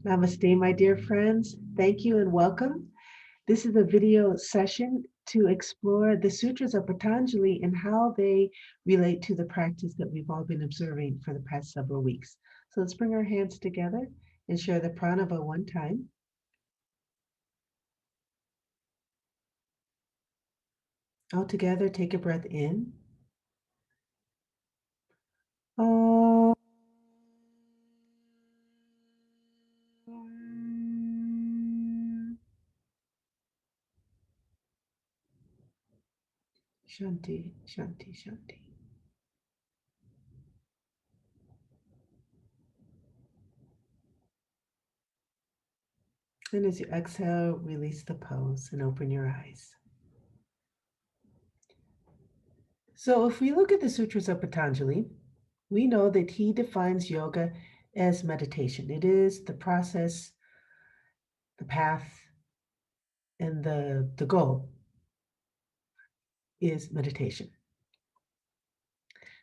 Namaste, my dear friends. Thank you and welcome. This is a video session to explore the Sutras of Patanjali and how they relate to the practice that we've all been observing for the past several weeks. So let's bring our hands together and share the pranava one time. All together, take a breath in. Om. Shanti, Shanti, Shanti. And as you exhale, release the pose and open your eyes. So if we look at the Sutras of Patanjali, we know that he defines yoga as meditation. It is the process, the path, and the goal is meditation.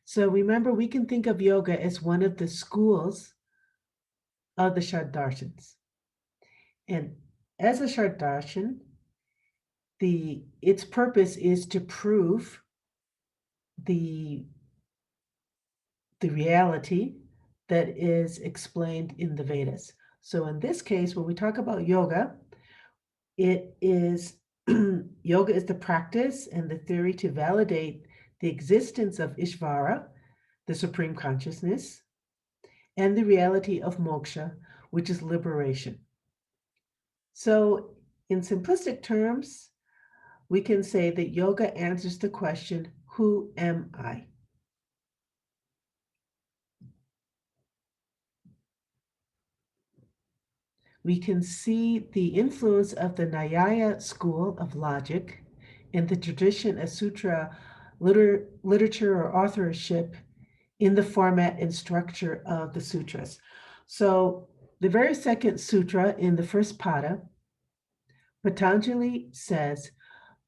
So remember, we can think of yoga as one of the schools of the Shardarshans. And as a Shardarshan, its purpose is to prove the reality that is explained in the Vedas. So in this case, when we talk about yoga, it is yoga is the practice and the theory to validate the existence of Ishvara, the supreme consciousness, and the reality of moksha, which is liberation. So in simplistic terms, we can say that yoga answers the question, who am I? We can see the influence of the Nyaya school of logic in the tradition of sutra literature or authorship in the format and structure of the sutras. So the very second sutra in the first pada, Patanjali says,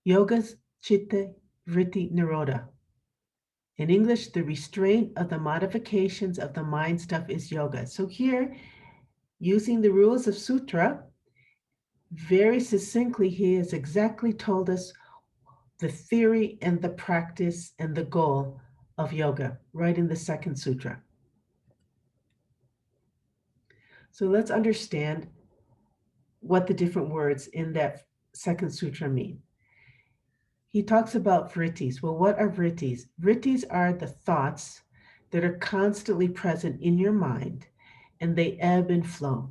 Yogas Chitta Vritti Nirodha. In English, the restraint of the modifications of the mind stuff is yoga. So here, using the rules of sutra, very succinctly, he has exactly told us the theory and the practice and the goal of yoga, right in the second sutra. So let's understand what the different words in that second sutra mean. He talks about vrittis. Well, what are vrittis? Vrittis are the thoughts that are constantly present in your mind, and they ebb and flow.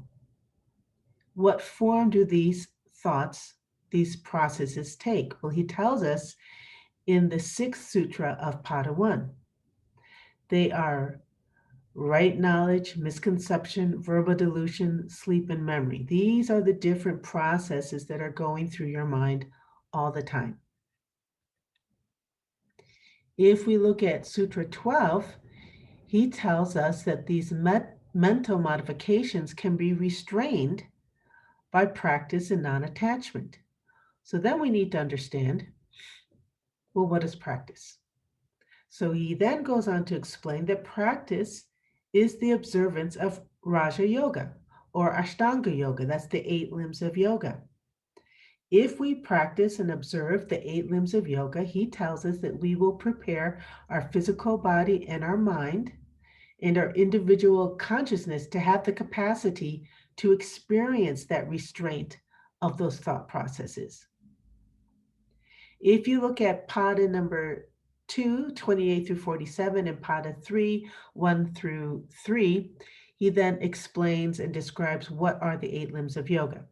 What form do these thoughts, these processes take? Well, he tells us in the sixth sutra of Pada 1. They are right knowledge, misconception, verbal delusion, sleep, and memory. These are the different processes that are going through your mind all the time. If we look at Sutra 12, he tells us that these mental modifications can be restrained by practice and non-attachment. So then we need to understand, well, what is practice? So he then goes on to explain that practice is the observance of Raja Yoga or Ashtanga Yoga. That's the 8 limbs of yoga. If we practice and observe the 8 limbs of yoga, he tells us that we will prepare our physical body and our mind and our individual consciousness to have the capacity to experience that restraint of those thought processes. If you look at Pada number 2, 28 through 47, and Pada 3, 1 through 3, he then explains and describes what are the 8 limbs of yoga.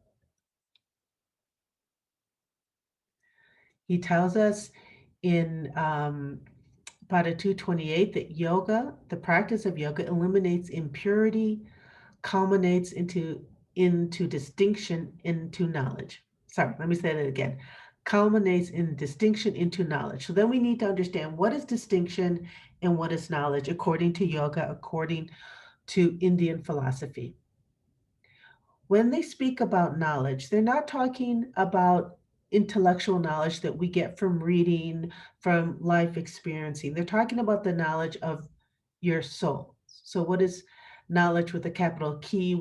He tells us in Pada 228 that yoga, the practice of yoga, eliminates impurity, culminates into distinction, into knowledge. Sorry, let me say that again. Culminates in distinction into knowledge. So then we need to understand what is distinction and what is knowledge according to yoga, according to Indian philosophy. When they speak about knowledge, they're not talking about intellectual knowledge that we get from reading, from life experiencing. They're talking about the knowledge of your soul. So what is knowledge with a capital K?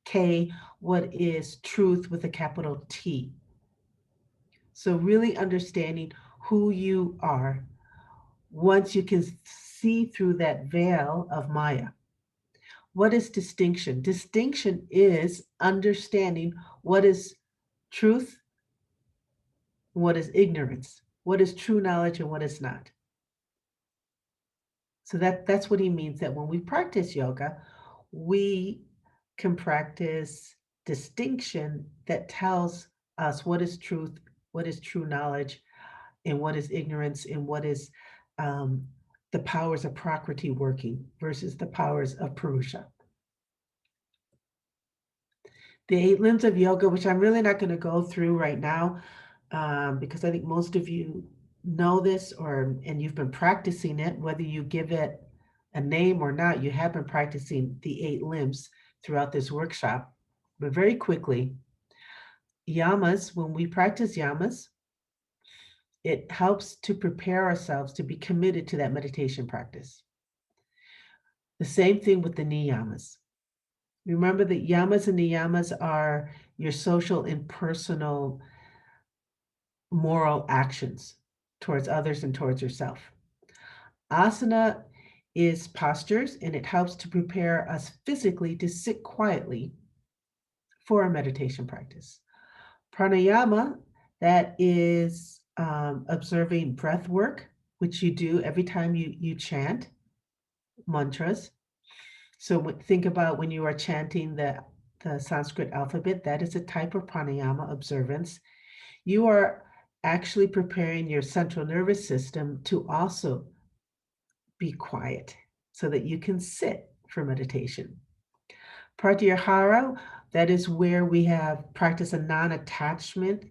K, what is truth with a capital T. So really understanding who you are once you can see through that veil of Maya. What is distinction? Distinction is understanding what is truth, what is ignorance, what is true knowledge, and what is not. So that's what he means, that when we practice yoga, we can practice distinction that tells us what is truth, what is true knowledge, and what is ignorance, and what is um, the powers of Prakriti working versus the powers of Purusha. The 8 limbs of yoga, which I'm really not going to go through right now, because I think most of you know this, and you've been practicing it, whether you give it a name or not, you have been practicing the 8 limbs throughout this workshop. But very quickly, yamas, when we practice yamas, it helps to prepare ourselves to be committed to that meditation practice. The same thing with the niyamas. Remember that yamas and niyamas are your social and personal moral actions towards others and towards yourself. Asana is postures, and it helps to prepare us physically to sit quietly for a meditation practice. Pranayama, that is observing breath work, which you do every time you chant mantras. So think about when you are chanting the Sanskrit alphabet, that is a type of pranayama observance. You are actually preparing your central nervous system to also be quiet so that you can sit for meditation. Pratyahara, that is where we have practice a non-attachment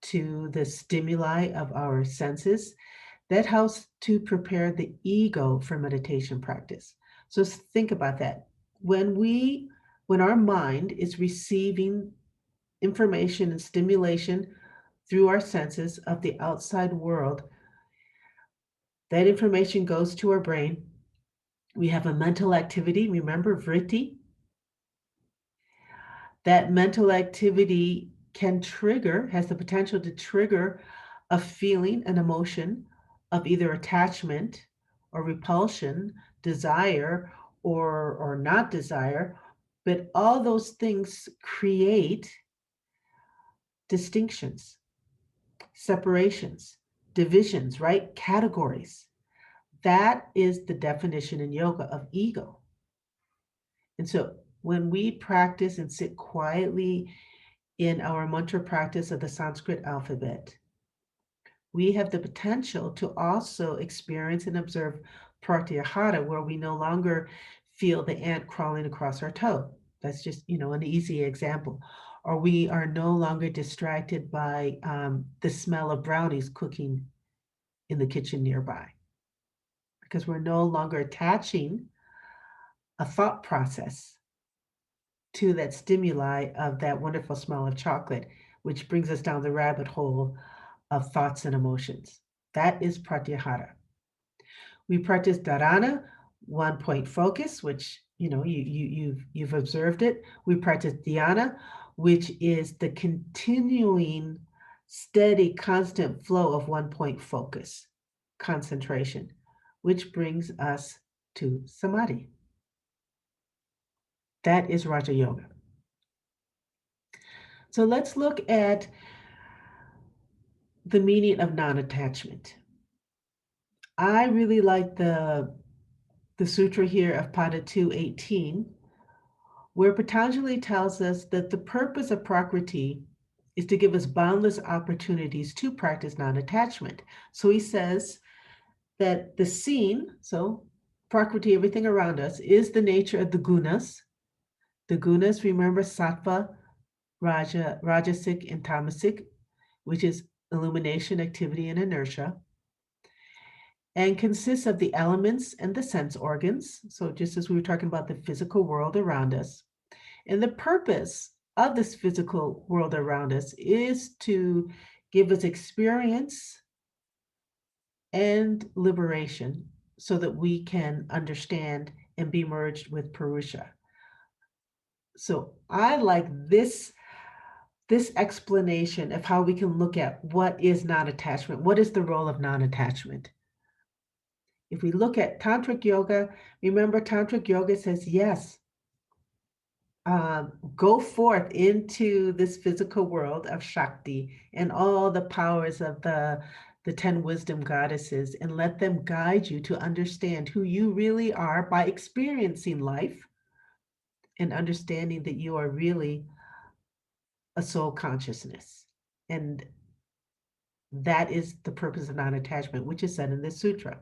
to the stimuli of our senses. That helps to prepare the ego for meditation practice. So think about that. When our mind is receiving information and stimulation through our senses of the outside world, that information goes to our brain. We have a mental activity, remember vritti? That mental activity has the potential to trigger a feeling, an emotion of either attachment or repulsion, desire or not desire. But all those things create distinctions, separations, divisions, right? Categories. That is the definition in yoga of ego. And so when we practice and sit quietly in our mantra practice of the Sanskrit alphabet, we have the potential to also experience and observe pratyahara, where we no longer feel the ant crawling across our toe. That's just, an easy example. Or we are no longer distracted by the smell of brownies cooking in the kitchen nearby, because we're no longer attaching a thought process to that stimuli of that wonderful smell of chocolate, which brings us down the rabbit hole of thoughts and emotions. That is pratyahara. We practice dharana, 1 point focus, which you've observed it. We practice dhyana, which is the continuing, steady, constant flow of 1 point focus, concentration, which brings us to samadhi. That is Raja Yoga. So let's look at the meaning of non-attachment. I really like the sutra here of Pada 218, where Patanjali tells us that the purpose of Prakriti is to give us boundless opportunities to practice non-attachment. So he says that the scene, so Prakriti, everything around us, is the nature of the gunas. The gunas, remember, sattva, rajasic, and tamasic, which is illumination, activity, and inertia, and consists of the elements and the sense organs. So just as we were talking about the physical world around us. And the purpose of this physical world around us is to give us experience and liberation so that we can understand and be merged with Purusha. So I like this explanation of how we can look at what is non-attachment. What is the role of non-attachment? If we look at tantric yoga, remember tantric yoga says, yes, go forth into this physical world of Shakti and all the powers of the 10 wisdom goddesses, and let them guide you to understand who you really are by experiencing life and understanding that you are really a soul consciousness. And that is the purpose of non-attachment, which is said in this sutra.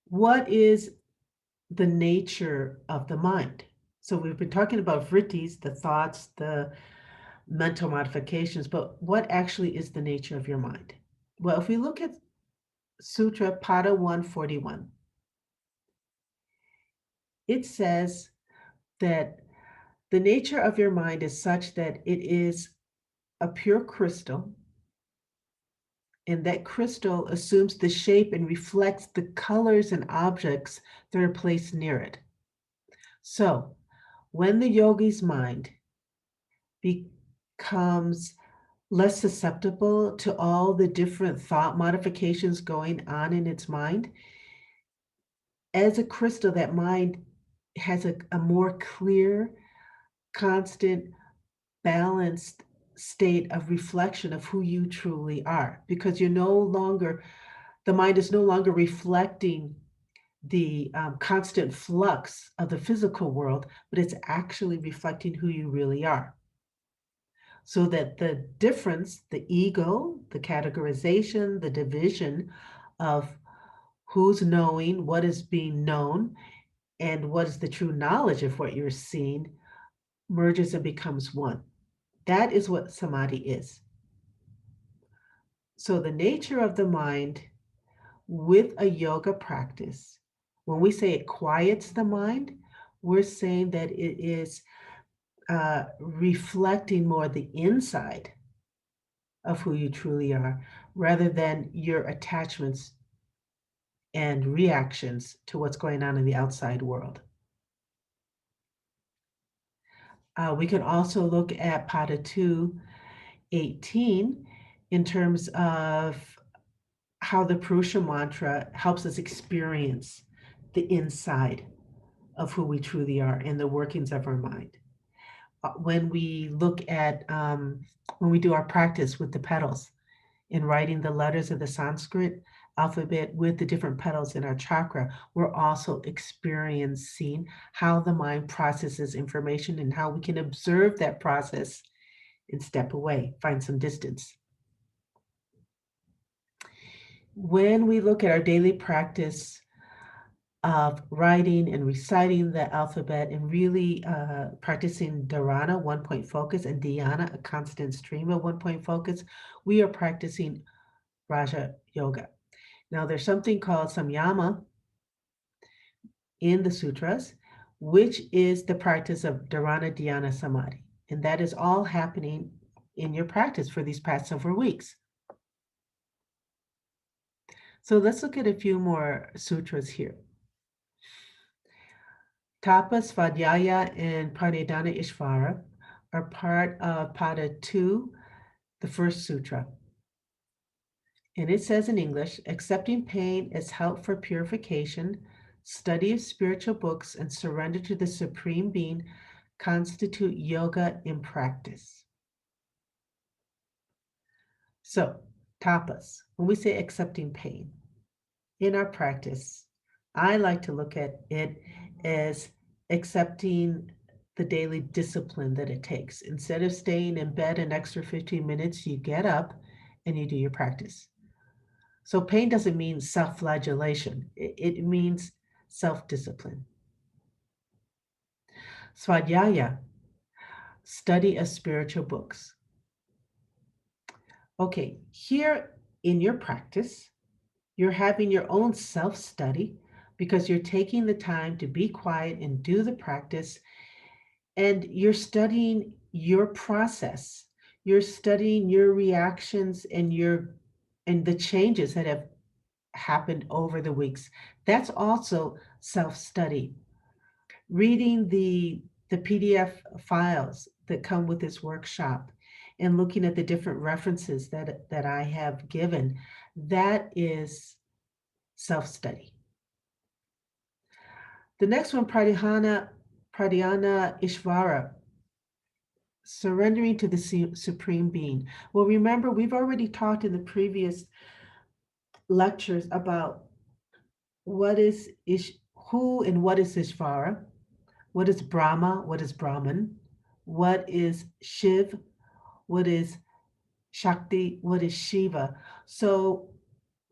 What is the nature of the mind? So we've been talking about vrittis, the thoughts, the mental modifications, but what actually is the nature of your mind? Well, if we look at Sutra Pada 141, it says that the nature of your mind is such that it is a pure crystal, and that crystal assumes the shape and reflects the colors and objects that are placed near it. So when the yogi's mind becomes less susceptible to all the different thought modifications going on in its mind, as a crystal, that mind has a more clear, constant, balanced state of reflection of who you truly are, because the mind is no longer reflecting the constant flux of the physical world, but it's actually reflecting who you really are. So that the difference, the ego, the categorization, the division of who's knowing, what is being known, and what is the true knowledge of what you're seeing, merges and becomes one. That is what samadhi is. So the nature of the mind with a yoga practice, when we say it quiets the mind, we're saying that it is reflecting more the inside of who you truly are, rather than your attachments and reactions to what's going on in the outside world. We can also look at Pada 2:18 in terms of how the Purusha mantra helps us experience the inside of who we truly are and the workings of our mind. When we look at, when we do our practice with the petals in writing the letters of the Sanskrit alphabet with the different petals in our chakra, we're also experiencing how the mind processes information and how we can observe that process and step away, find some distance. When we look at our daily practice of writing and reciting the alphabet and really practicing dharana, 1-point focus, and dhyana, a constant stream of 1-point focus, we are practicing Raja Yoga. Now, there's something called samyama in the sutras, which is the practice of dharana, dhyana, samadhi. And that is all happening in your practice for these past several weeks. So let's look at a few more sutras here. Tapas, Svadhyaya, and Pranayama Ishvara are part of Pada 2, the first sutra. And it says in English, accepting pain as help for purification, study of spiritual books, and surrender to the Supreme Being constitute yoga in practice. So, tapas, when we say accepting pain, in our practice, I like to look at it as accepting the daily discipline that it takes. Instead of staying in bed an extra 15 minutes, you get up and you do your practice. So pain doesn't mean self-flagellation. It means self-discipline. Svadhyaya, study of spiritual books. Okay, here in your practice, you're having your own self-study because you're taking the time to be quiet and do the practice, and you're studying your process. You're studying your reactions and the changes that have happened over the weeks. That's also self-study reading the PDF files that come with this workshop and looking at the different references that I have given, that is self-study. The next one, Pradhyana, Ishvara, surrendering to the Supreme Being. Well, remember, we've already talked in the previous lectures about what is who and what is Ishvara, what is Brahma, what is Brahman, what is Shiv, what is Shakti, what is Shiva. So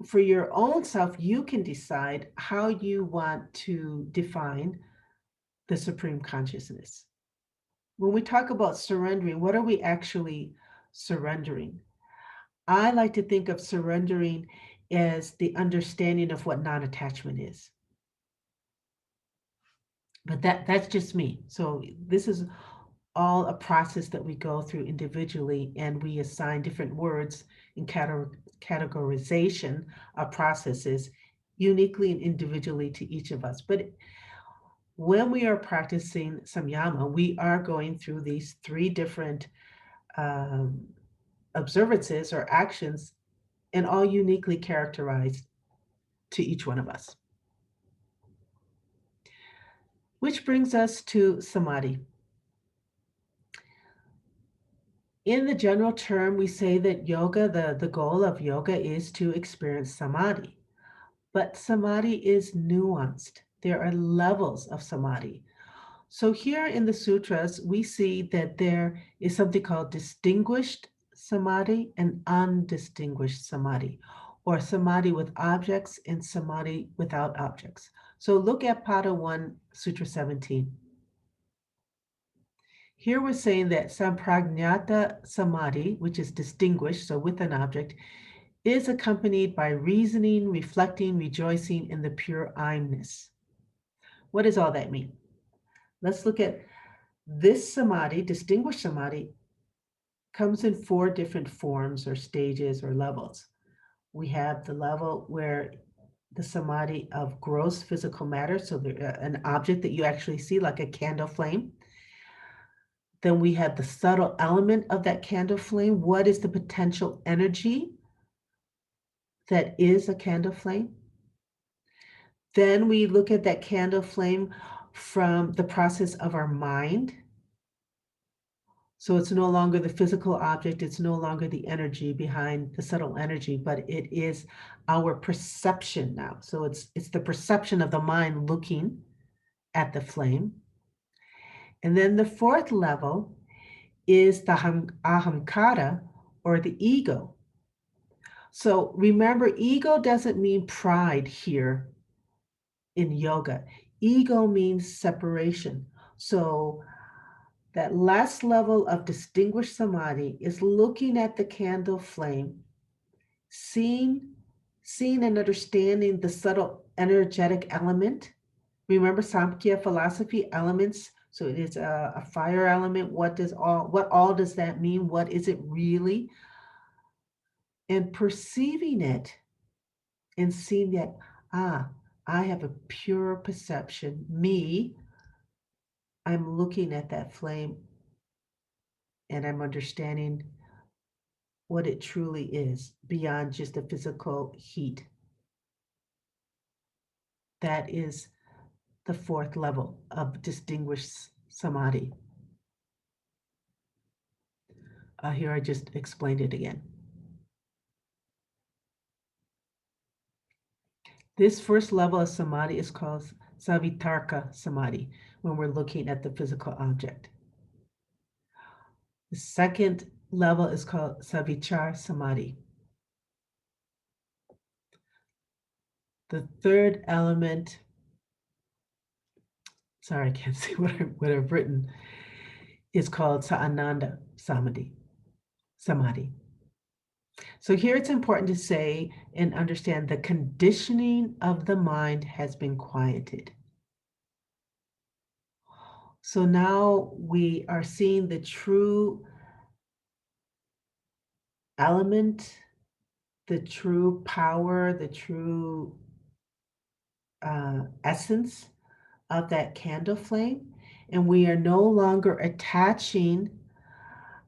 for your own self, you can decide how you want to define the Supreme Consciousness. When we talk about surrendering, what are we actually surrendering? I like to think of surrendering as the understanding of what non-attachment is. But that's just me. So this is all a process that we go through individually, and we assign different words in categorization of processes uniquely and individually to each of us. But when we are practicing samyama, we are going through these three different observances or actions, and all uniquely characterized to each one of us. Which brings us to samadhi. In the general term, we say that yoga, the goal of yoga is to experience samadhi. But samadhi is nuanced. There are levels of samadhi. So here in the sutras, we see that there is something called distinguished samadhi and undistinguished samadhi, or samadhi with objects and samadhi without objects. So look at Pada 1, Sutra 17. Here we're saying that samprajñata samadhi, which is distinguished, so with an object, is accompanied by reasoning, reflecting, rejoicing in the pure I-ness. What does all that mean? Let's look at this samadhi, distinguished samadhi, comes in four different forms or stages or levels. We have the level where the samadhi of gross physical matter, so an object that you actually see like a candle flame. Then we have the subtle element of that candle flame. What is the potential energy that is a candle flame? Then we look at that candle flame from the process of our mind. So it's no longer the physical object, it's no longer the energy behind the subtle energy, but it is our perception now. So it's the perception of the mind looking at the flame. And then the fourth level is the ahamkara, or the ego. So remember, ego doesn't mean pride here in yoga. Ego means separation. So that last level of distinguished samadhi is looking at the candle flame, seeing and understanding the subtle energetic element. Remember Samkhya philosophy elements. So it is a fire element. What all does that mean? What is it really? And perceiving it and seeing that, I have a pure perception. Me, I'm looking at that flame and I'm understanding what it truly is beyond just a physical heat. That is the fourth level of distinguished samadhi. Here I just explained it again. This first level of samadhi is called savitarka samadhi, when we're looking at the physical object. The second level is called savichar samadhi. The third element, sorry, I can't see what I've written, is called sa'ananda samadhi. So here it's important to say and understand the conditioning of the mind has been quieted. So now we are seeing the true element, the true power, the true essence of that candle flame, and we are no longer attaching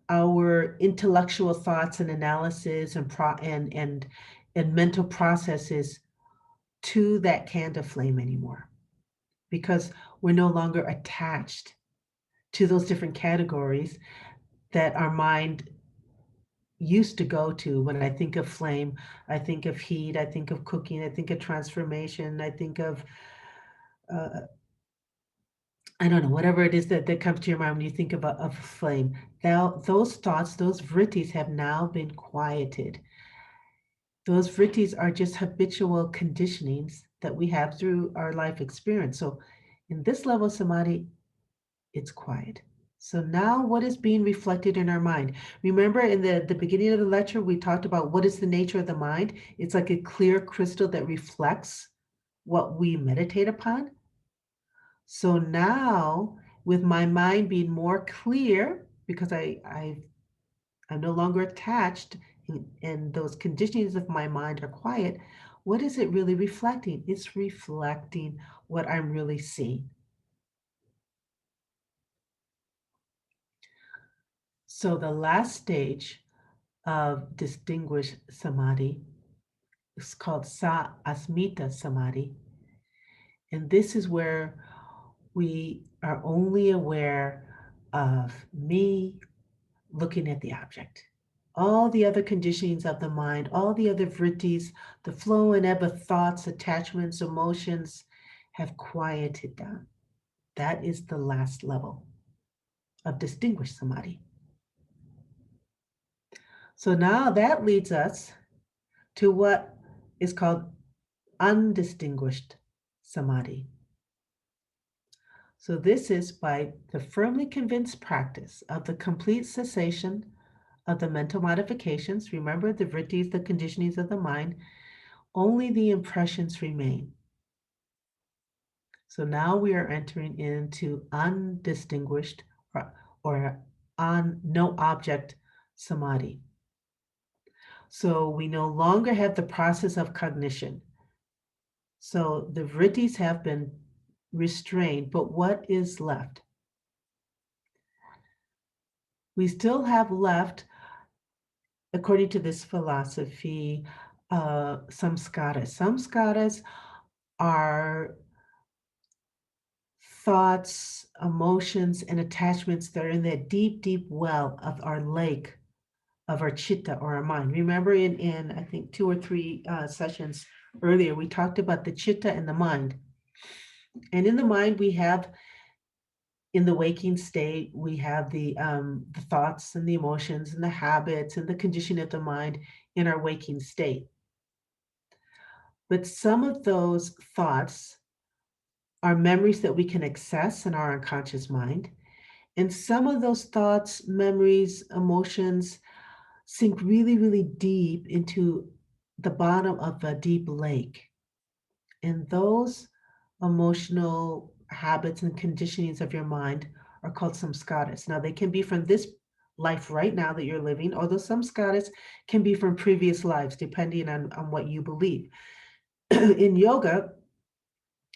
our intellectual thoughts and analysis and mental processes to that candle flame anymore, because we're no longer attached to those different categories that our mind used to go to. When I think of flame, I think of heat, I think of cooking, I think of transformation, I think of uh, I don't know, whatever it is that comes to your mind when you think of a flame. Now, those thoughts, those vrittis have now been quieted. Those vrittis are just habitual conditionings that we have through our life experience. So in this level of samadhi, it's quiet. So now what is being reflected in our mind? Remember in the beginning of the lecture, we talked about what is the nature of the mind? It's like a clear crystal that reflects what we meditate upon. So now, with my mind being more clear, because I'm no longer attached, and those conditionings of my mind are quiet, what is it really reflecting? It's reflecting what I'm really seeing. So the last stage of distinguished samadhi is called sa asmita samadhi. And this is where we are only aware of me looking at the object. All the other conditionings of the mind, all the other vrittis, the flow and ebb of thoughts, attachments, emotions have quieted down. That is the last level of distinguished samadhi. So now that leads us to what is called undistinguished samadhi. So this is by the firmly convinced practice of the complete cessation of the mental modifications. Remember the vrittis, the conditionings of the mind, only the impressions remain. So now we are entering into undistinguished or on no object samadhi. So we no longer have the process of cognition. So the vrittis have been restrained, but what is left? We still have left, according to this philosophy, samskaras. Samskaras are thoughts, emotions, and attachments that are in that deep, deep well of our lake, of our chitta or our mind. Remember in I think 2 or 3 sessions earlier, we talked about the chitta and the mind. And in the mind, we have, in the waking state, we have the thoughts and the emotions and the habits and the condition of the mind in our waking state. But some of those thoughts are memories that we can access in our unconscious mind. And some of those thoughts, memories, emotions sink really, really deep into the bottom of a deep lake. And those emotional habits and conditionings of your mind are called samskaras. Now, they can be from this life right now that you're living, although samskaras can be from previous lives, depending on what you believe. In yoga,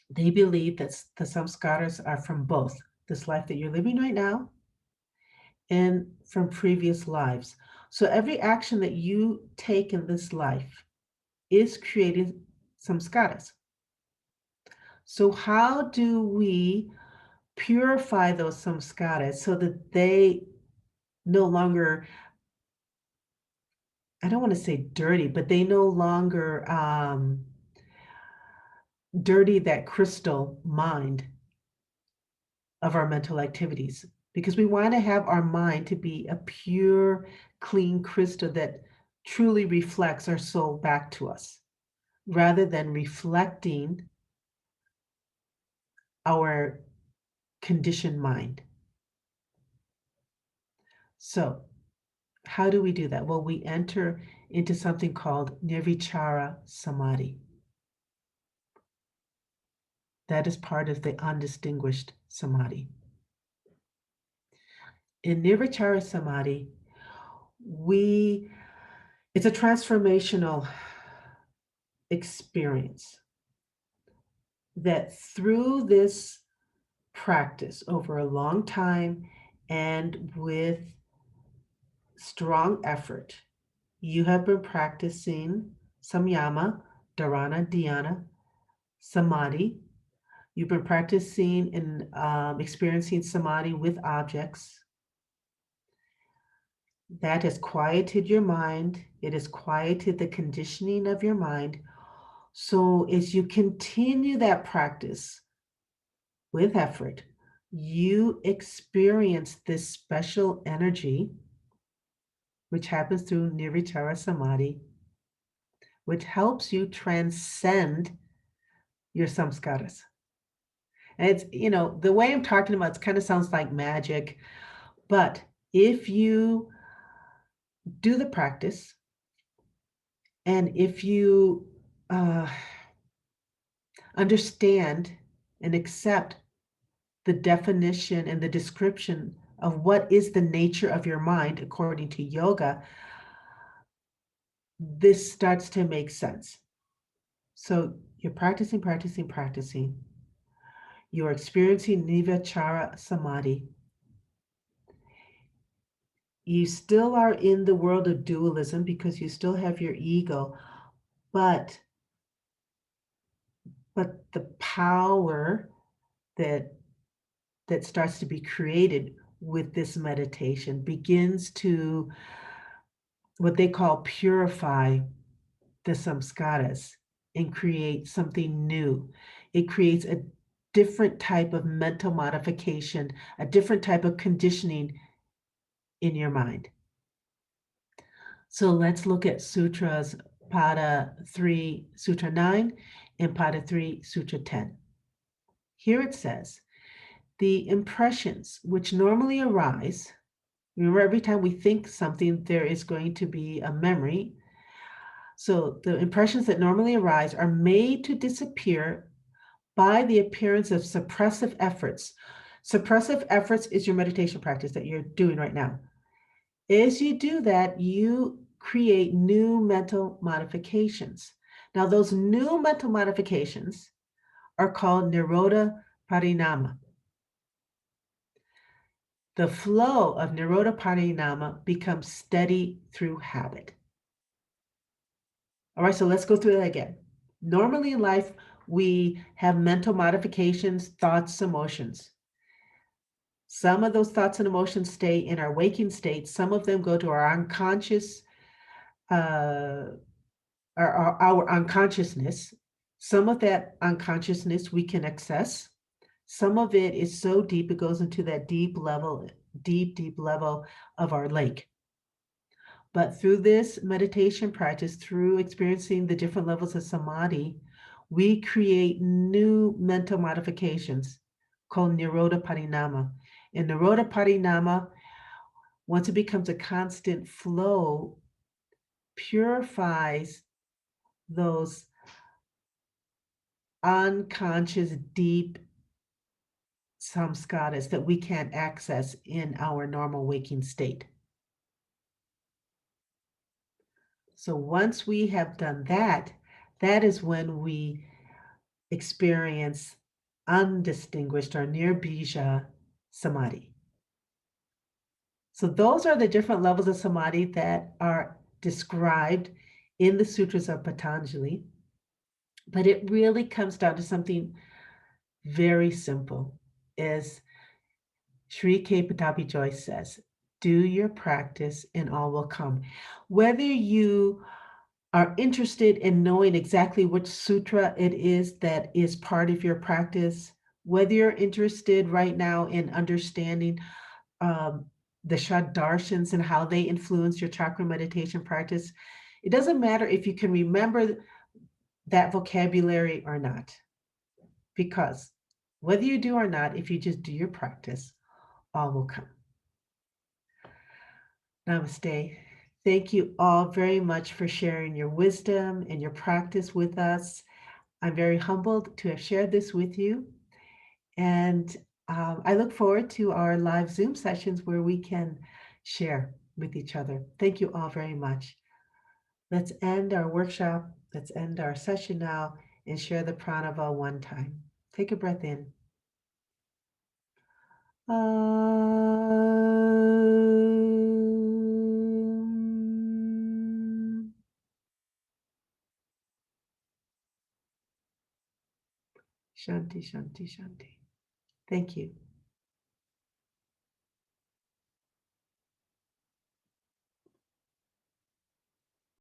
they believe that the samskaras are from both this life that you're living right now and from previous lives. So every action that you take in this life is creating samskaras. So how do we purify those samskaras so that they no longer, I don't want to say dirty, but they no longer dirty that crystal mind of our mental activities? Because we want to have our mind to be a pure, clean crystal that truly reflects our soul back to us, rather than reflecting our conditioned mind. So, how do we do that? Well, we enter into something called nirvichara samadhi. That is part of the undistinguished samadhi. In nirvichara samadhi, it's a transformational experience that through this practice over a long time and with strong effort, you have been practicing samyama, dharana, dhyana, samadhi. You've been practicing and experiencing samadhi with objects. That has quieted your mind. It has quieted the conditioning of your mind. So as you continue that practice with effort, you experience this special energy, which happens through nirvichara samadhi, which helps you transcend your samskaras. And it's, the way I'm talking about it kind of sounds like magic, but if you do the practice and if you understand and accept the definition and the description of what is the nature of your mind according to yoga, this starts to make sense. So you're practicing, practicing, practicing. You're experiencing nirvichara samadhi. You still are in the world of dualism because you still have your ego, but the power that starts to be created with this meditation begins to what they call purify the samskaras and create something new. It creates a different type of mental modification, a different type of conditioning in your mind. So let's look at Sutras Pada 3, Sutra 9, and Pada 3, Sutra 10. Here it says, the impressions which normally arise, remember every time we think something, there is going to be a memory. So the impressions that normally arise are made to disappear by the appearance of suppressive efforts. Suppressive efforts is your meditation practice that you're doing right now. As you do that, you create new mental modifications. Now, those new mental modifications are called Nirodha Parinama. The flow of Nirodha Parinama becomes steady through habit. All right, so let's go through that again. Normally in life, we have mental modifications, thoughts, emotions. Some of those thoughts and emotions stay in our waking state. Some of them go to our unconscious, our unconsciousness. Some of that unconsciousness we can access. Some of it is so deep, it goes into that deep level of our lake. But through this meditation practice, through experiencing the different levels of samadhi, we create new mental modifications called Nirodha Parinama. And Nirodha Parinama, once it becomes a constant flow, purifies those unconscious, deep samskaras that we can't access in our normal waking state. So once we have done that, that is when we experience undistinguished or nirbija samadhi. So those are the different levels of samadhi that are described in the Sutras of Patanjali. But it really comes down to something very simple, as Sri K. Patabi Joyce says, do your practice and all will come. Whether you are interested in knowing exactly which sutra it is that is part of your practice, whether you're interested right now in understanding the Shadarshans and how they influence your chakra meditation practice, it doesn't matter if you can remember that vocabulary or not, because whether you do or not, if you just do your practice, all will come. Namaste. Thank you all very much for sharing your wisdom and your practice with us. I'm very humbled to have shared this with you. And I look forward to our live Zoom sessions where we can share with each other. Thank you all very much. Let's end our workshop. Let's end our session now and share the pranava one time. Take a breath in. Shanti, shanti, shanti. Thank you.